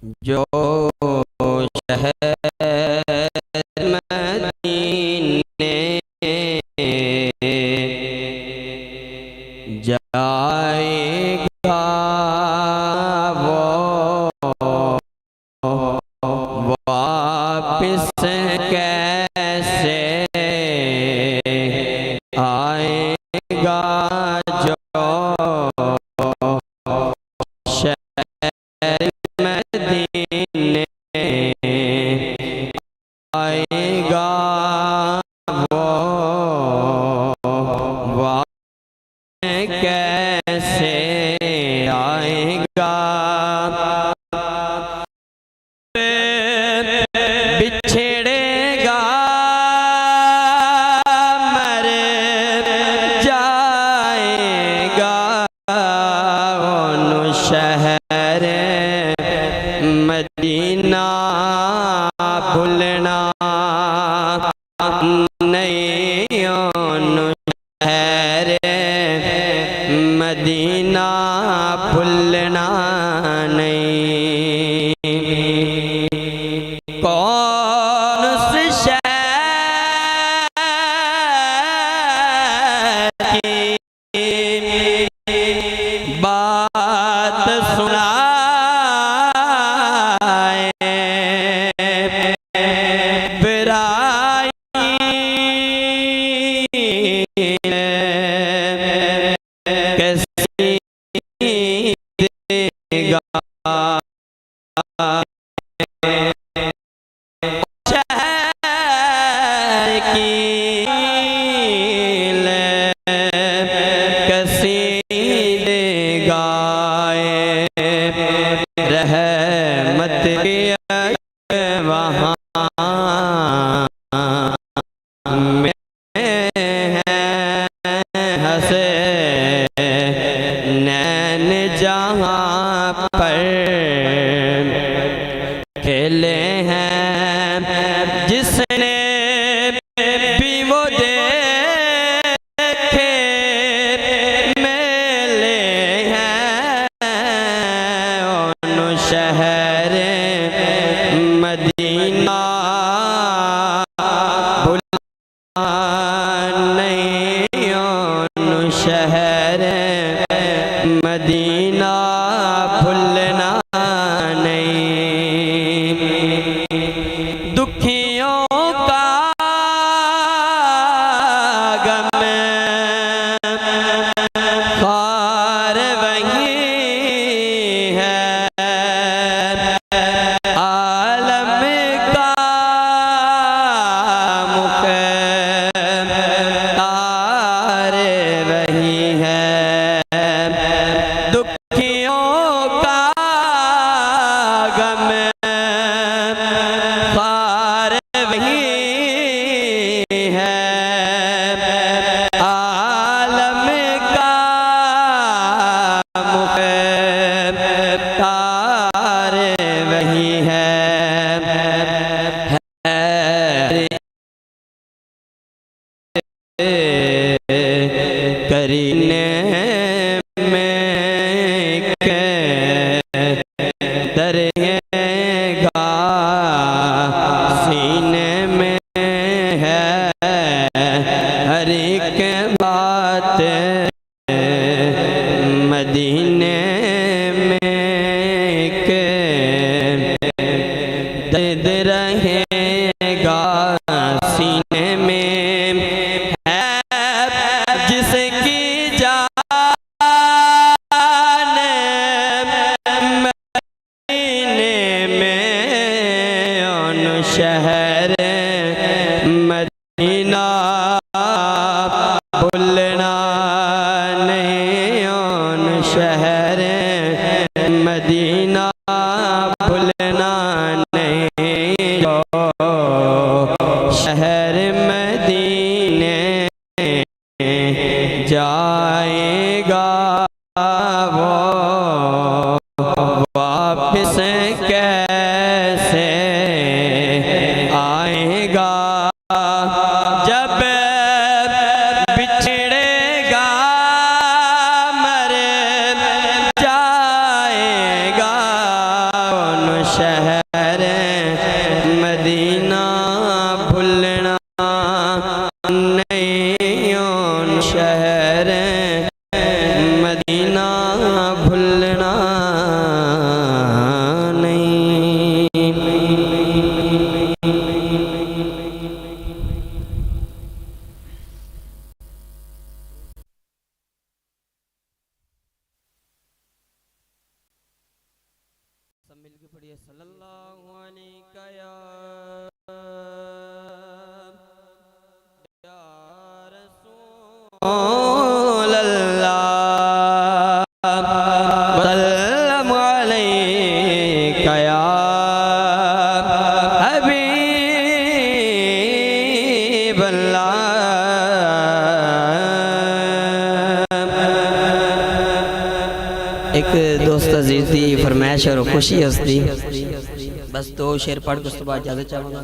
जो शहर मदीने जाएगा वो वापिस कैसे आएगा। जो शहर मदीने आएगा वो वापिस कैसे आएगा। बिछड़ेगा मर जाएगा उन शहर मदीना भूलना नहीं। उन शहर मदीना भूलना नहीं। कौन से शहर की बात सुनाए कैसी देगा शहर की कैसी देगा रहमत वहाँ में हंसे नैन जहाँ पर खेले हैं जिसने भी वो देखे मेले हैं। उन शहर मदीना भूलना नहीं। उन शहर मदीना भूलना नहीं। दुखियों का गम ख्वार वही है आलम का मुख्तार वही है। दुखियों का गम ख्वार वही है आलम का मुख्तार वही है। करीने में दरेगा सीने में है हर एक बात मदीने में दर्द रहेगा सीने में है जिसकी जान मदीने में। उन शहर मदीना भूलना नहीं। उन शहर मदीना भूलना नहीं। जो शहर मदीने जाएगा वो वापिस कैसे आएगा। जब बिछड़ेगा मर जाएगा उन के पढ़िए सल्लल्लाहु अलैहि या रसूल अल्लाह सल्लल्लाहु अलैहि या हबीब अल्लाह। एक दोस्त अजीज दी फरमाइश और खुशी हस्ती बस दो शेर पढ़ के उसके बाद इजाजत चाहूंगा।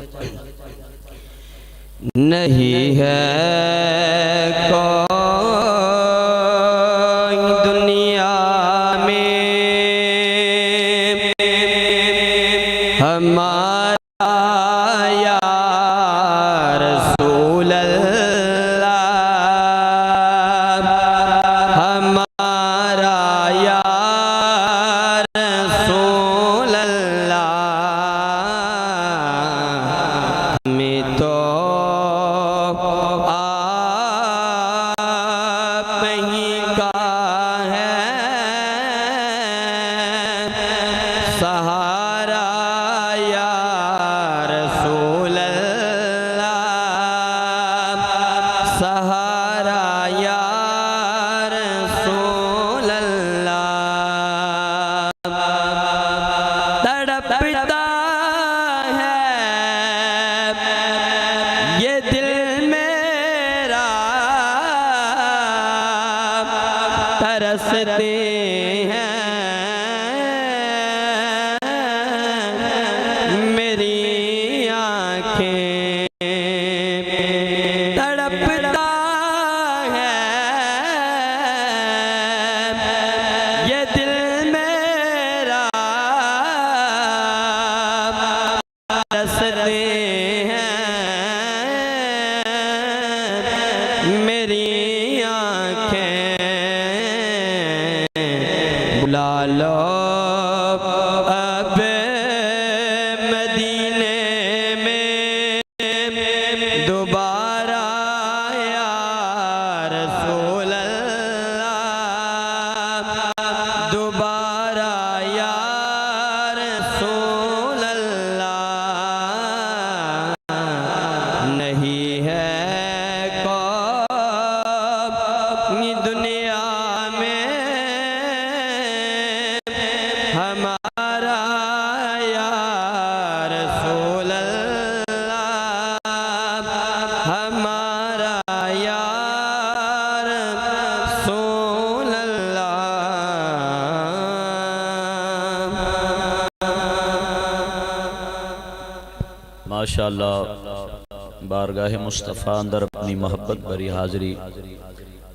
नहीं है कोई दुनिया में हमारा या रसूल अल्लाह, हमारा या रसूल अल्लाह। मैं तो आप ही का है सहारा या रसूल अल्लाह, सहारा या रसूल अल्लाह। तड़पता है ये दिल मेरा, तरसते हैं मेरी आँखें। तड़पता है ये दिल मेरा, तरसते हैं मेरी आँखें। बुला लो अब मदीने में दोबारा या रसूल अल्लाह, दोबारा या रसूल अल्लाह। नहीं है कोई दुनिया में हमारा या रसूल अल्लाह, हमारा या रसूल अल्लाह। माशाअल्लाह बारगाह मुस्तफ़ा अंदर अपनी मोहब्बत भरी हाज़री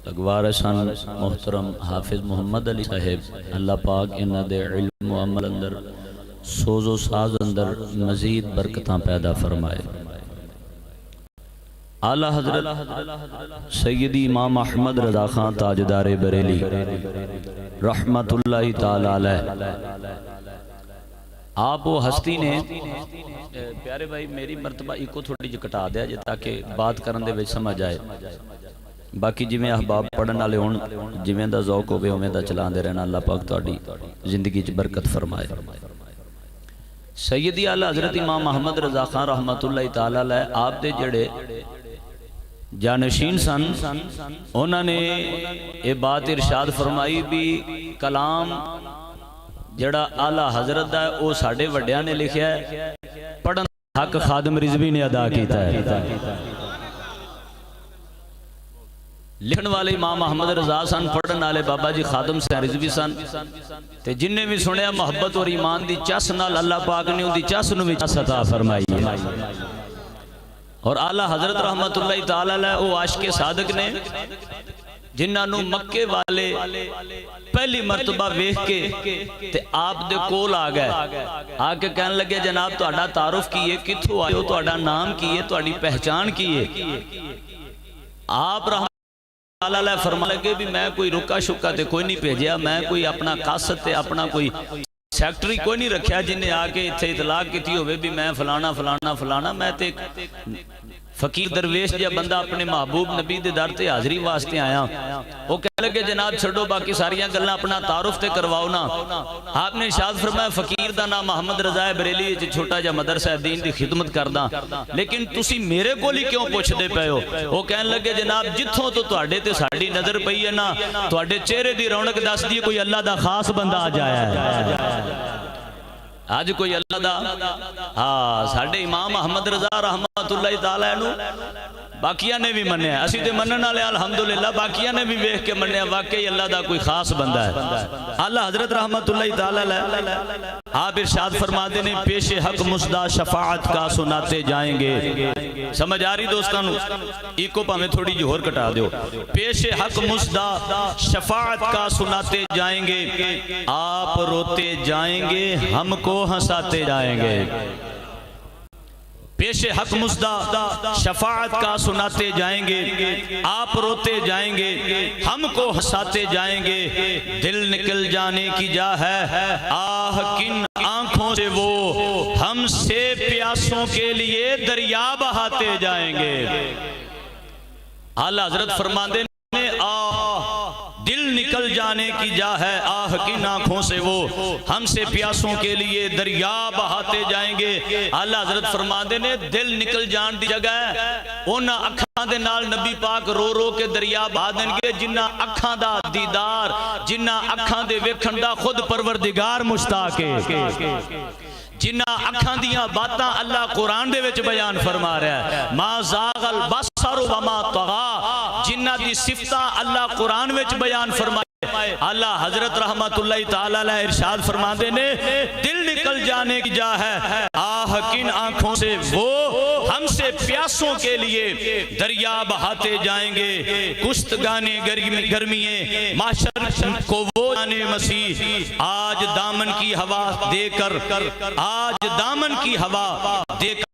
अगवार सन मोहतरम हाफिज मोहम्मद अली साहेब, अल्लाह पाक इन्हां दे इल्म व अमल अंदर सोजो साज अंदर मजीद बरकतां पैदा फरमाए। आला हजरत सैयदी इमाम अहमद रज़ा खां ताजदार बरेली रहमतुल्लाहि ताला अलैह, आप वो हस्ती ने प्यारे भाई मेरी मरतबा इको थोड़ी जी कटा दिया जे ताकि बात करन दे विच समझ आए। बाकी जिवें अहबाब पढ़न वाले होण जिवें दा ज़ौक होवे उवें दा चलांदे रहना। अल्लाह पाक तुहाडी जिंदगी च बरकत फरमाए। सैयदी आला हज़रत इमाम अहमद रज़ा खां रहमतुल्लाहि ताला अलैह आप दे जड़े जानशीन सन, उन्होंने ये बात इरशाद फरमाई भी कलाम जड़ा आला हजरत है वो साढ़े वड्डियां ने लिखा है, पढ़न हक खादम रिजवी ने अदा किया है। लिखण वाले इमाम अहमद रजा सन, पढ़न वाले बाबा जी खादम से रिजवी सन। ते जिन्हें भी सुनिया मोहब्बत और ईमान की चस नाल अल्लाह पाक ने उनकी चस नूं भी चस अता फरमाई है। और आला हजरत रहमतुल्लाहि ताला अलैह वो आशिके सादक ने जिन्होंने मक्के वाले पहली मरतबा वेख के ते आप दे कोल आ गए, आके कहन लगे जनाब तुहाडा तारुफ की है, कित्थों आए हो, तुहाडा नाम की है, तुहाडी पहचान की है। आप रहमतुल्लाह फरमा लगे भी मैं कोई रुका शुका ते कोई नहीं भेजा, मैं कोई अपना कासत ते अपना कोई सैकटरी कोई नहीं रखा जिन्हें आके इत्थे इतलाक की होवे भी मैं फलाना फलाना फलाना, मैं ते फकीर दरवेश जहा बंदा अपने महबूब नबी दे दर ते हाज़री वास्ते आया, वो कह लगे जनाब छड़ो बाकी सारियां गल्लां अपना तारुफ ते करवाओ ना। आपने इरशाद फरमाया फकीर दा नाम मोहम्मद रजा है, बरेली च छोटा जा मदरसा है, दीन दी खिदमत करदा, लेकिन तुसी मेरे कोल ही क्यों पुछदे पे हो? वो कहन लगे जनाब जिथों तो तुहाडे ते साडी नजर पई है ना, तुहाडे चेहरे दी रौनक दसदी है कोई अल्लाह दा खास बंदा आ जाया है। आज कोई अल्लाह दा, हाँ साडे इमाम मोहम्मद रजा रहमतुल्लाह तआला अलैह बाकिया ने भी मन्या, असी ते मनन वाले अल्हम्दुलिल्लाह, बाकिया ने भी वेख के मन्या वाकई अल्लाह दा कोई खास बंदा है। आला हजरत रहमतुल्लाह तआला अलैह आप इरशाद फरमाते ने पेशे हक मुस्दा शफाअत का सुनाते जाएंगे। समझ आ रही दोस्तों? इको भावें थोड़ी जी होर कटा दो। पेशे हक मुस्दा शफाअत का सुनाते जाएंगे, आप रोते जाएंगे हमको हंसाते जाएंगे। पेशे हक मुस्दा शफाअत का सुनाते जाएंगे, आप रोते जाएंगे हमको हंसाते जाएंगे। दिल निकल जाने की जा है, आह किन आंखों से वो हमसे प्यासों के लिए दरिया बहाते जाएंगे। आला हजरत फरमाते ने आह दिल निकल जाने की जा है, आह किन आंखों से वो हमसे प्यासों के लिए दरिया बहाते जाएंगे। आला हजरत फरमाते ने दिल निकल जान दी जगह उन्हां अखां दे नाल नबी पाक रो रो के दरिया बहा देंगे, जिन्हां अखां दा दीदार, जिन्हां अखां दे वेखण दा खुद परवरदिगार मुश्ताक है, जिन्हां अखां दियां बातां अल्लाह कुरान दे विच बयान फरमा रहा है। मा ज़ागल बसर व मा तगा, जिन्हां दी सिफतां अल्लाह कुरान विच बयान फरमाए। अल्लाह हजरत रहमतुल्लाह तआला अलैह इरशाद फरमाते ने दिल निकल जाने की जा है, आह किन आंखों से वो हमसे प्यासों के लिए दरिया बहाते जाएंगे। कुश्त गाने गर्मिये माशर को वो जाने मसीह, आज दामन की हवा देकर, आज दामन की हवा देकर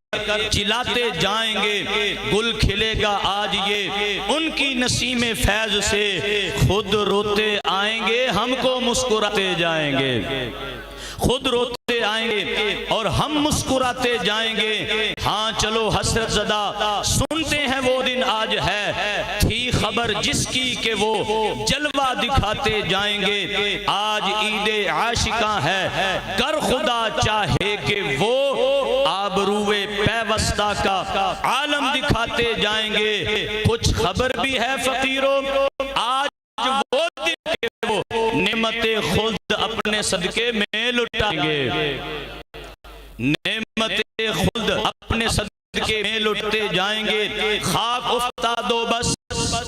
चिल्लाते जाएंगे, गुल खिलेगा आज ये उनकी नसीमे फैज से, खुद रोते आएंगे हमको मुस्कुराते जाएंगे, खुद रोते आएंगे और हम मुस्कुराते जाएंगे। हाँ चलो हसरत ज़दा सुनते हैं वो दिन आज है, थी खबर जिसकी के वो जलवा दिखाते जाएंगे। आज ईदे आशिका है, कर खुदा चाहे कि वो आबरूए पैवस्ता का आलम दिखाते जाएंगे। कुछ खबर भी है फकीरों, आज वो दिन के वो नेमते खुद अपने सदके में लुटाएंगे, नेमते खुद अपने सदके में लुटते जाएंगे। खाक उफ्तादो बस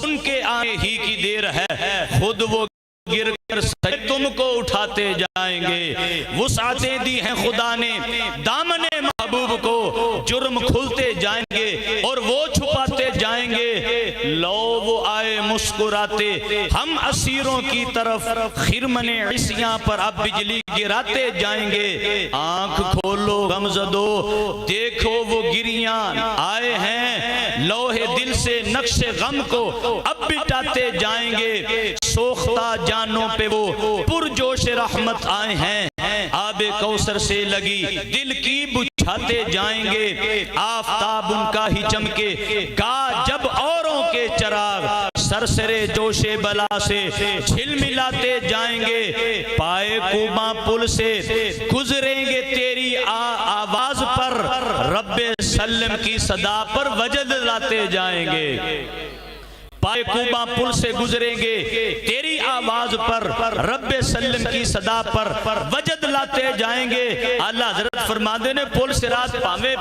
उनके आने ही की देर है, खुद वो गिर कर तुमको उठाते जाएंगे। वुसाते दी हैं खुदा ने दामने महबूब को, जुर्म खुलते जाएंगे और वो छुपाते जाएंगे। लो वो आए मुस्कुराते हम असीरों की तरफ, खिरमने इसियां पर अब बिजली गिराते जाएंगे। आंख खोलो गमजदो देखो वो गिरियां आए हैं, लोहे दिल से नक्शे गम को अब बिटाते जाएंगे। सोख्ता जानों पे वो पुरजोश रहमत आए हैं, आबे कौसर से लगी दिल की बुझाते जाएंगे। आफताब उनका ही चमके गा जब औरों के चराग, सरसरे जोशे बला से झिलमिलाते जाएंगे। पाए कुबा पुल से गुजरेंगे तेरी आवाज पर, रब्बे सल्लम की सदा पर वजद लाते जाएंगे। पाए कुबा पुल से गुजरेंगे तेरी आवाज पर, रब्बे सल्लम की सदा पर वजद लाते जाएंगे। आला हजरत फरमाते ने पुल सिरात पावे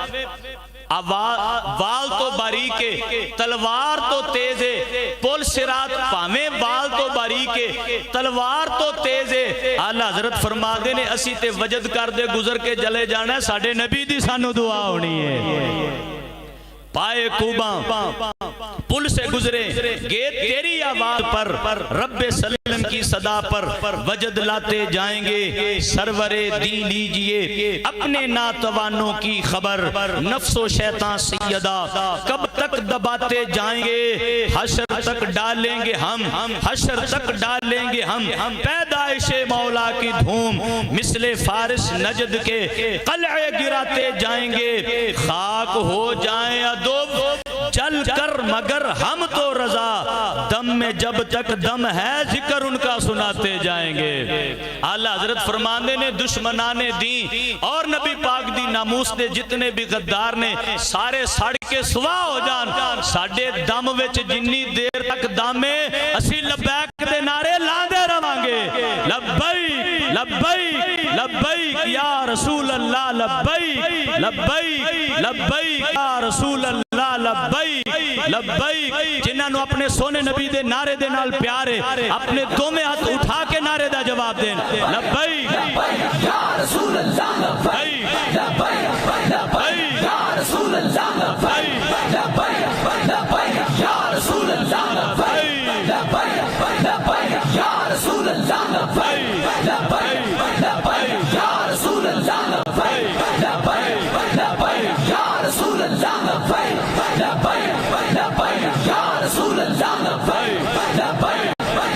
वाल तो बारीक है, तलवार तो तेज है। पुल सिरात पावे वाल तो बारीक है, तलवार तो तेज है। आला हजरत फरमाते ने असी ते वजद कर दे गुजर के जले जाना, साडे नबी दी सानू दुआ होनी है। पाए कुबा पुल से गुजरे गे तेरी आवाज पर, रब्बे सल्लम की सदा पर वजद लाते जाएंगे। सरवरे दी लीजिए अपने नातवानों की खबर, नफ्सो शैतान सैयदा कब तक दबाते जाएंगे। हशर तक डालेंगे हम, हशर तक डालेंगे हम पैदाइशे मौला की धूम, मिसले फारिस नजद के कलए गिराते जाएंगे। खाक हो जाए चल कर मगर हम तो रजा, दम में जब तक दम है जिक्र उनका सुनाते जाएंगे। आला हजरत फरमाने ने दुश्मनाने दी और नबी पाक दी नामूस दे जितने भी गद्दार ने सारे सड़ के सुहा हो जान, साडे दम विच जिन्नी देर तक दामे असी लब्बैक दे नारे लांदे रवांगे। लब्बैक लब्बैक लब्बैक या रसूल अल्लाह, लब्बैक लब्बैक लब्बैक या रसूल अल्लाह, लब्बैक लब्बैक। जिन्हां अपने सोने नबी दे नारे दे नाल प्यार है, अपने दोवें हाथ उठा के नारे दा जवाब देन। लब्बैक या रसूल अल्लाह, लब्बैक लब्बैक लब्बैक या रसूल अल्लाह, लब्बैक लब्बैक लब्बैक या रसूल अल्लाह, लब्बैक लब्बैक लब्बैक या रसूल अल्लाह, लब्बैक लब्बैक लब्बैक या रसूल अल्लाह, लब्बैक लब्बैक लब्बैक या रसूल अल्लाह, लब्बैक लब्बैक लब्बैक या रसूल अल्लाह, लब्बैक लब्बैक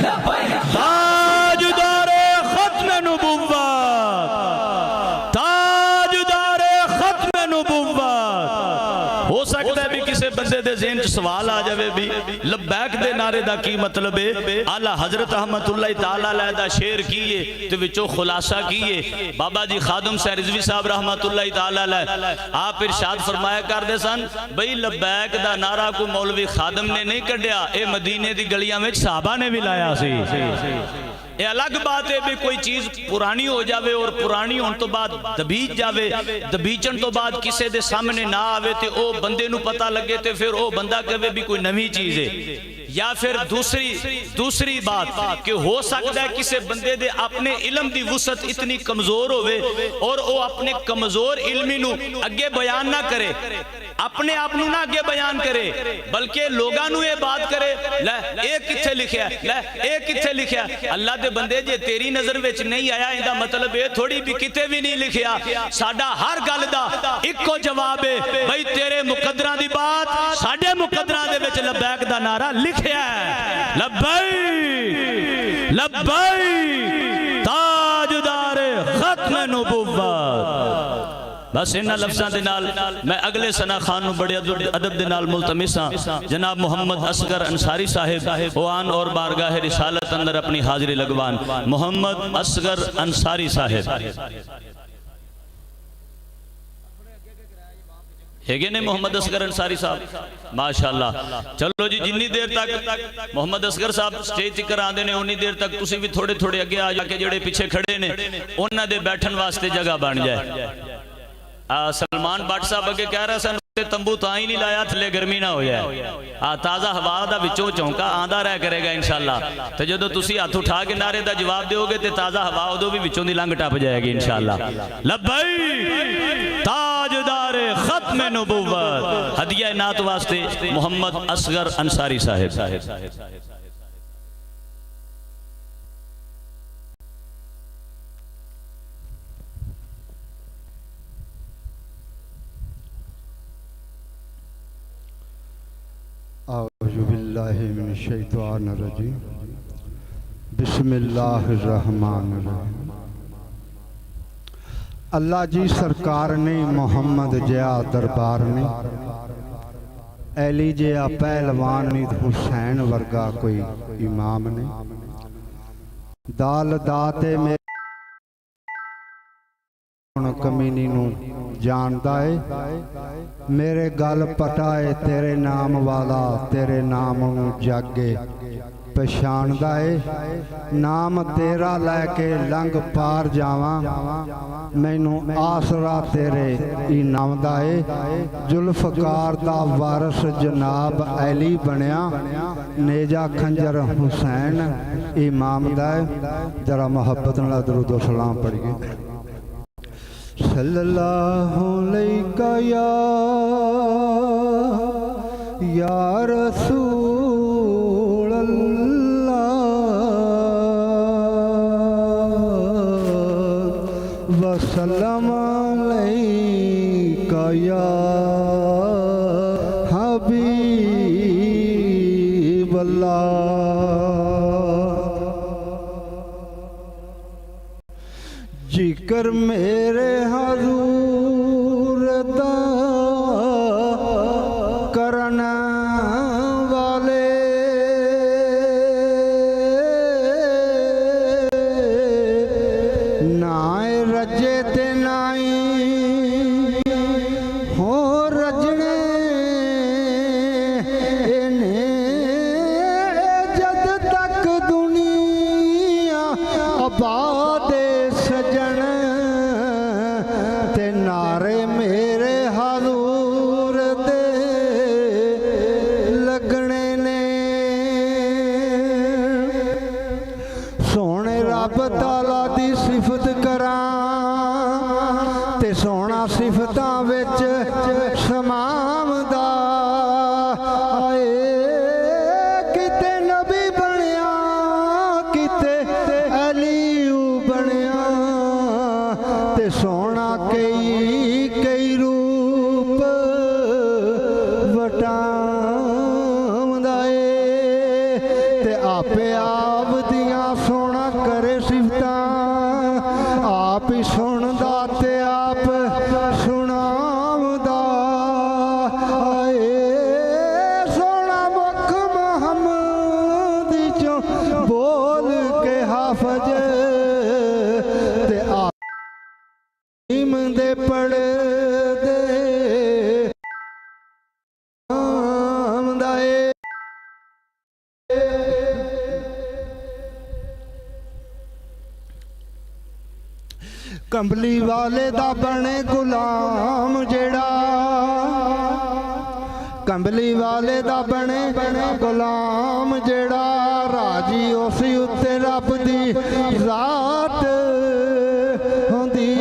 लब्बैक। ताजदारे खत्म नबुव्वत, ताजदारे खत्म नबुव्वत। हो सकता है भी किसी बंदे दे ज़हन च सवाल आ जावे भी लब्बैक दे नारे दा की मतलब है। आला हजरत रहमतुल्लाह तआला अलैह दा शेर की है ते विचों खुलासा की है। बाबा जी खादम साहब रिजवी साहब रहमतुल्लाह तआला अलैह आप इरशाद फरमाया करदे सन बई लब्बैक दा नारा को मौलवी खादम ने नहीं कढ़िया, ए मदीने दी गलियां विच सहाबा ने भी लाया सी। ये अलग बात है भी कोई चीज पुरानी हो जावे और पुरानी होने तो बाद दबीज जावे, दबीचन तो बाद किसी दे सामने ना आवे ते ओ बंदे नू पता लगे ते फिर ओ बंदा कहे भी कोई नवी चीज है। या फिर दूसरी बात कि हो सकता है किसी बंदे दे अपने इल्म दी वुसत इतनी कमजोर होवे और वो अपने कमजोर इल्मी नू अगे बयान ना करे, अपने आप नू ना अगे बयान करे, बल्कि लोगां नू ये बात करे ले ए किथे लिखिया, ले ए किथे लिखिया। अल्लाह दे बंदे जे तेरी नजर विच नहीं आया इंदा मतलब ये थोड़ी भी किते भी नहीं लिखिया। साडा हर गल दा इक्को जवाब है भाई तेरे मुकद्दरां दी बात साडे मुकद्दरां दे विच लब्बैक दा नारा लिखिया है। लब्बैक लब्बैक ताजदारे खत्म नबुव्वत। बस इन लफ्ज़ां दे नाल मैं अगले सना खान नूं बड़े अदब दे नाल मुल्तमिस हां जनाब मोहम्मद असगर अंसारी साहिब ओआन और बारगाह रिसालत अंदर अपनी हाजिरी लगवान। मोहम्मद असगर अंसारी साहिब है ने मोहम्मद असगर अंसारी साहब माशाअल्लाह। चलो जी जिन्नी देर तक मोहम्मद असगर साहब स्टेज तक आते हैं उन्नी देर तक तुसी भी थोड़े थोड़े अगे आ जाके जेडे पीछे खड़े ने उन्हां दे बैठन वास्ते जगह बन जाए। सलमान भट्ट साहब अगे कह रहे सन तंबू ता ही नहीं लाया थले गर्मी ना हो जाए। ताज़ा हवा दा विचों झोंका आंदा रह करेगा इंशाअल्लाह। तो जो तुसी हाथ उठा के नारे दा जवाब दोगे तो ताज़ा हवा उदों भी विचों दी लंघ टप जाएगी इंशाअल्लाह। लब्बैक ताजदारे खत्म नबुव्वत। हदिया नात वास्ते मोहम्मद असगर अंसारी साहिब। औज़ु बिल्लाहि मिनश शैतानिर रजीम बिस्मिल्लाहिर रहमानिर रहीम। अल्लाह जी सरकार ने मोहम्मद जया दरबार ने अली जया पहलवान ने हुसैन वर्गा कोई इमाम ने दाल दाते में कमीनी नू जानदा है मेरे गल पटाए तेरे नाम वाला तेरे नाम नू जागे पछाणदा है। नाम तेरा लैके लंघ पार जावां मैनू आसरा तेरे इनाम दा है। जुल्फकार दा वारस जनाब अली बनया नेजा खंजर हुसैन इमाम दा है। जरा मोहब्बत नाल दरूद सलाम पढ़िए। सल्लल्लाहु अलैका या रसूल अल्लाह वसल्लम अलैका या हबीब अल्लाह। जिक्र मेरे हजूर दा करना रब ताला दी सिफत करां ते सोना सिफतां विच समावदा आए किते नबी बनया किते अलीऊ बनया ते सोना कई रूप वटावदा ए ते आपे आप दियां सोना करे सिफतां आप ही सुनदा ते आप सुनावदा आए सोना मुख मुहम्मद चों बोल के हाफज ते आलिम दे पढ़दे आमदा ए कंबली वाले दा बने गुलाम जेड़ा कंबली वाले दा बने गुलाम जेड़ा राजी उसी उत्ते रब दी जात हुंदी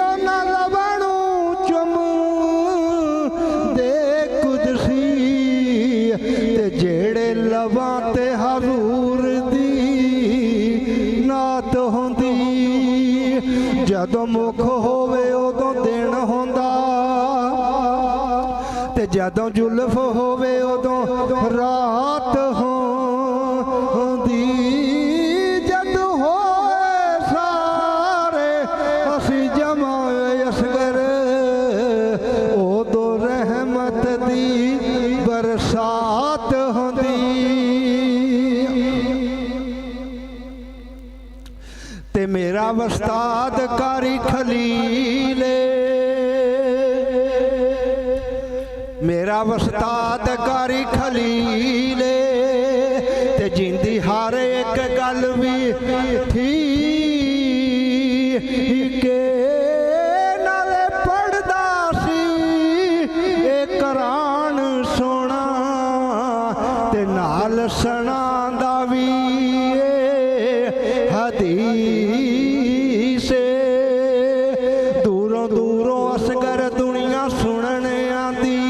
ओना लवणू चुम दे कुदसी ते जेड़े लवां ते हजूर दी नात हुंदी जदों मुख होवे उदों दिन होंदा ते जदों जुल्फ होवे उदों रात होंदी जदों होए सारे असी जमा असगर उदों रहमत दी बरसात होंदी ते मेरा वस्ताद कारी खलीले मेरा वस्ताद कारी खलीले ते जिंदी हर एक गल भी ठीक नाले पढ़दा सी ए कुरान सोना ते नाल सुनांदा भी हदीस दूरों दूरों असगर दुनिया सुनने आंदी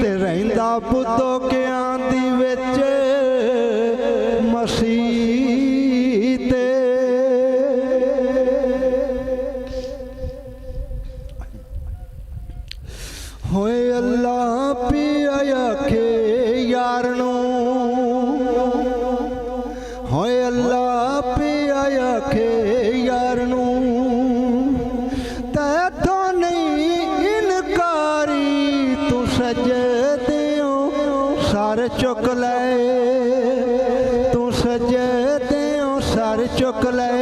ते रहिंदा बुद्धो के आंदी विच मसीह ते होए अल्लाह पिया के यार नूं होए अल्लाह पिया के यार नूं तैथों नहीं इनकारी तू सजदियों सर चुक ले तू सजदियों सर चुक ले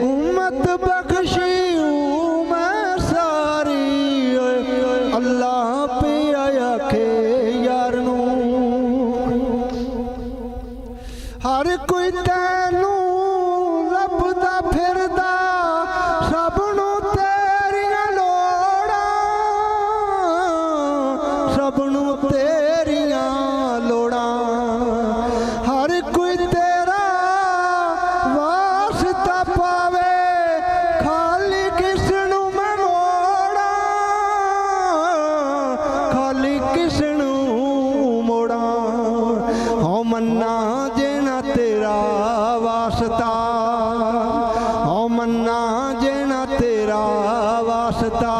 उम्मत बख्शी मैं सारी अल्लाह पिया के यार नूं हर कोई तैनू लभदा फिरदा सबनू तेरियां लोड़ां सबनू तेरियां लोड़ां हर कोई तेरा वास्ता पावे खाली किसनू मैं मोड़ां खाली किसनू मोड़ां हो मन्ना जेना तेरा वास्ता हो मन्ना जेना तेरा वास्ता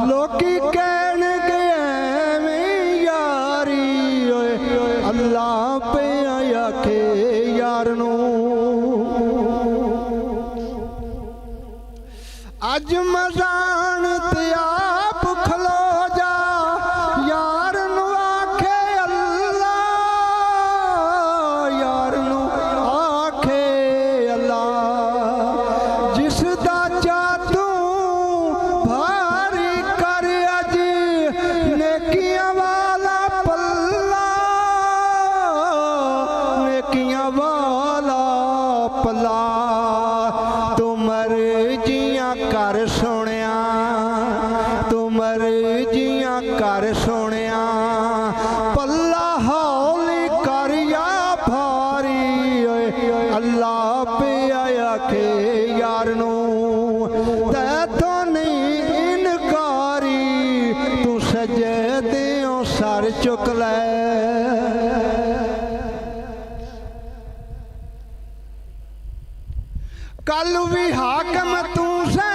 लोकी कहणगे ऐवें यारी ओए अल्लाह पिया के यार नूं अज मजान ते आप खलो जा यार नूं आखे अल्लाह यार नूं आखे अल्लाह जिस दा जादू भारी कर अज नेकियां वाला पल्ला नेकियां वाला पल्ला तू मर्जियां कर सोनिया तू मर्जियां कर सोनिया पल्ला हौली कर या भारी अल्लाह कला पिया आखे यार नू तैथों नहीं इनकारी तू सजे दियों सर चुक लै कल भी हाकम तू से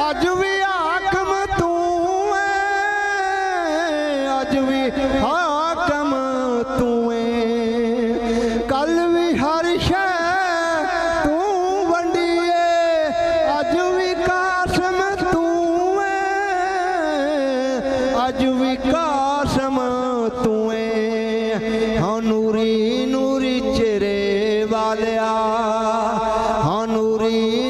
अज भी हाकम तू है अज भी हाकम तू है कल भी हर शय तू वंडिए अज भी कासम तू है अज भी कासम तू है हाँ नूरी नूरी चेहरे वालिया हाँ नूरी